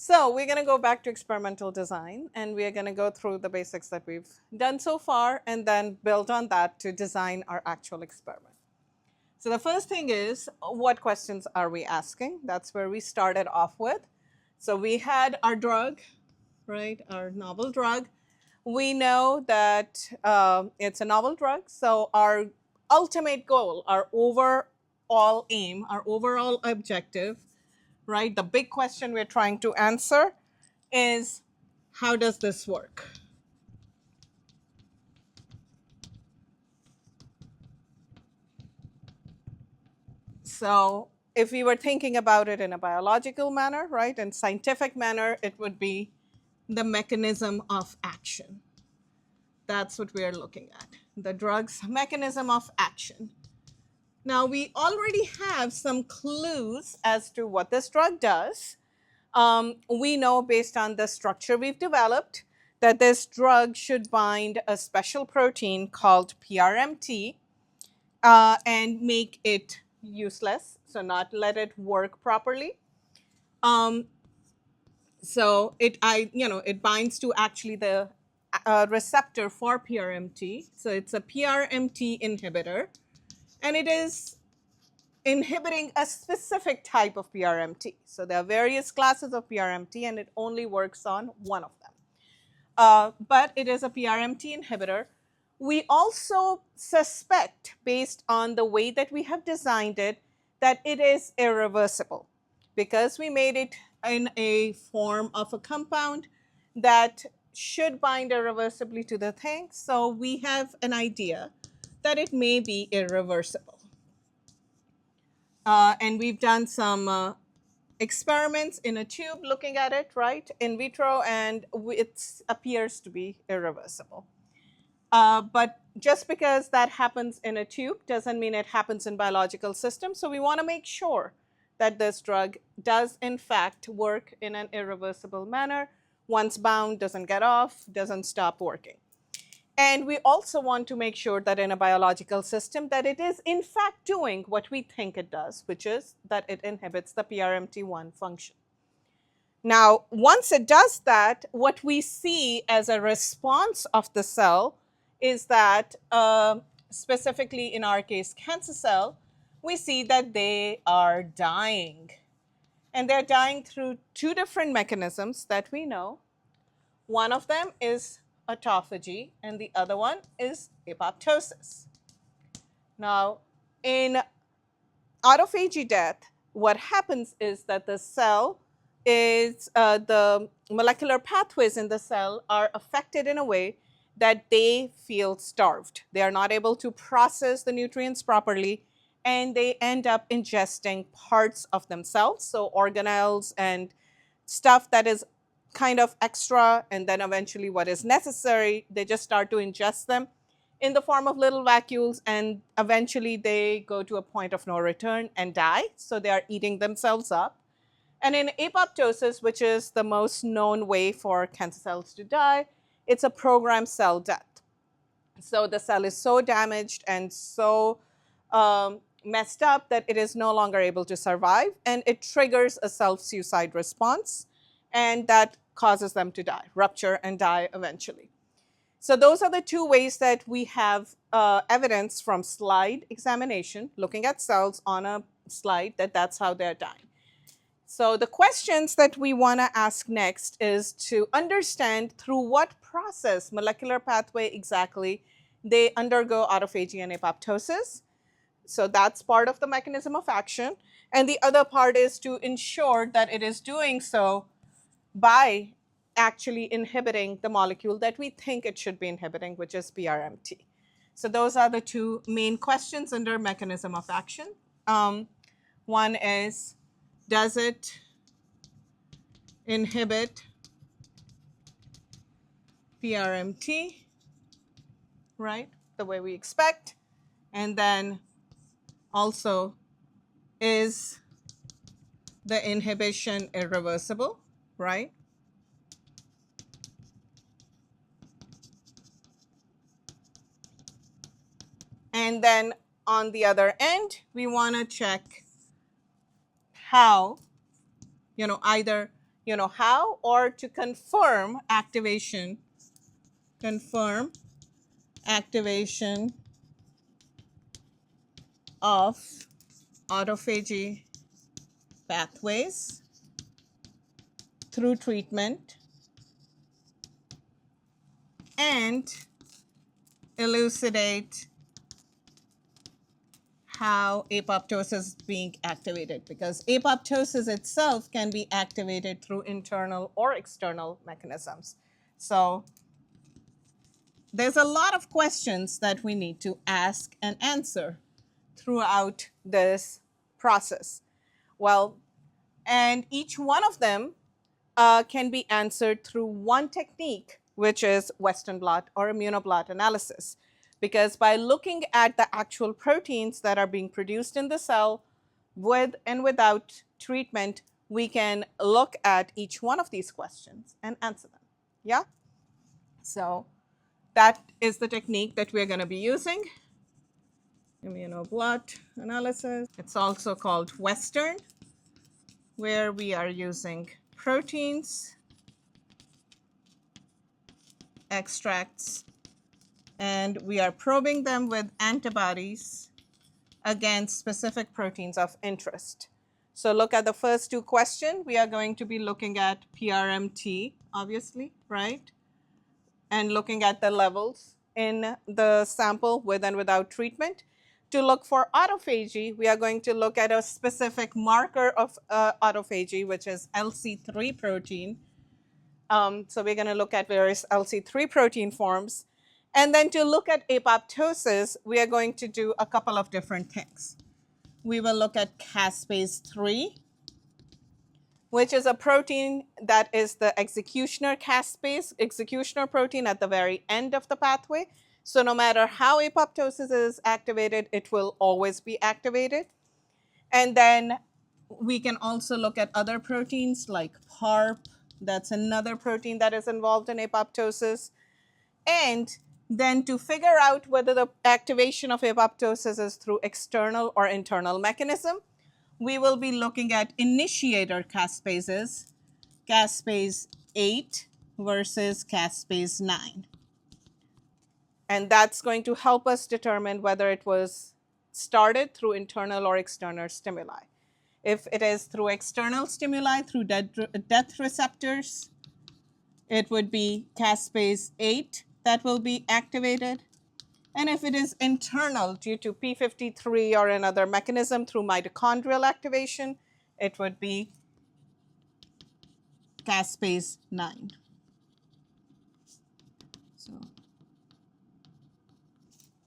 So we're going to go back to experimental design, and we are going to go through the basics that we've done so far and then build on that to design our actual experiment. So the first thing is, what questions are we asking? That's where we started off with. So we had our drug, right, our novel drug. We know that it's a novel drug. So our ultimate goal, our overall aim, our overall objective, right, the big question we're trying to answer is, how does this work? So if we were thinking about it in a biological manner, right, in scientific manner, it would be the mechanism of action. That's what we are looking at, the drug's mechanism of action. Now, we already have some clues as to what this drug does. We know based on the structure we've developed that this drug should bind a special protein called PRMT and make it useless, so not let it work properly. So it binds to actually the receptor for PRMT. So it's a PRMT inhibitor, and it is inhibiting a specific type of PRMT. So there are various classes of PRMT, and it only works on one of them. But it is a PRMT inhibitor. We also suspect, based on the way that we have designed it, that it is irreversible because we made it in a form of a compound that should bind irreversibly to the thing. So we have an idea that it may be irreversible. And we've done some experiments in a tube looking at it, right, in vitro, and it appears to be irreversible. But just because that happens in a tube doesn't mean it happens in biological systems. So we want to make sure that this drug does in fact work in an irreversible manner. Once bound, doesn't get off, doesn't stop working. And we also want to make sure that in a biological system that it is in fact doing what we think it does, which is that it inhibits the PRMT1 function. Now, once it does that, what we see as a response of the cell is that, specifically in our case, cancer cell, we see that they are dying. And they're dying through two different mechanisms that we know. One of them is autophagy, and the other one is apoptosis. Now, in autophagy death, what happens is that the cell is, the molecular pathways in the cell are affected in a way that they feel starved. They are not able to process the nutrients properly, and they end up ingesting parts of themselves, so organelles and stuff that is kind of extra, and then eventually what is necessary, they just start to ingest them in the form of little vacuoles, and eventually they go to a point of no return and die. So they are eating themselves up. And in apoptosis, which is the most known way for cancer cells to die, it's a programmed cell death. So the cell is so damaged and so messed up that it is no longer able to survive, and it triggers a self-suicide response, and that causes them to die, rupture and die eventually. So those are the two ways that we have evidence from slide examination, looking at cells on a slide, that that's how they're dying. So the questions that we want to ask next is to understand through what process, molecular pathway exactly, they undergo autophagy and apoptosis. So that's part of the mechanism of action. And the other part is to ensure that it is doing so by actually inhibiting the molecule that we think it should be inhibiting, which is PRMT. So those are the two main questions under mechanism of action. One is, does it inhibit PRMT, right, the way we expect? And then also, is the inhibition irreversible, right? And then on the other end, we want to check how, either how, or to confirm activation of autophagy pathways through treatment and elucidate how apoptosis is being activated, because apoptosis itself can be activated through internal or external mechanisms. So there's a lot of questions that we need to ask and answer throughout this process. Well, and each one of them can be answered through one technique, which is Western blot or immunoblot analysis. Because by looking at the actual proteins that are being produced in the cell with and without treatment, we can look at each one of these questions and answer them. Yeah? So that is the technique that we're going to be using. Immunoblot analysis. It's also called Western, where we are using proteins, extracts, and we are probing them with antibodies against specific proteins of interest. So look at the first two questions. We are going to be looking at PRMT, obviously, right? And looking at the levels in the sample with and without treatment. To look for autophagy, we are going to look at a specific marker of autophagy, which is LC3 protein. So we're going to look at various LC3 protein forms. And then to look at apoptosis, we are going to do a couple of different things. We will look at caspase-3, which is a protein that is the executioner executioner protein at the very end of the pathway. So no matter how apoptosis is activated, it will always be activated. And then we can also look at other proteins like PARP. That's another protein that is involved in apoptosis. And then to figure out whether the activation of apoptosis is through external or internal mechanism, we will be looking at initiator caspases, caspase 8 versus caspase 9. And that's going to help us determine whether it was started through internal or external stimuli. If it is through external stimuli, through death receptors, it would be caspase 8 that will be activated. And if it is internal due to p53 or another mechanism through mitochondrial activation, it would be caspase 9. So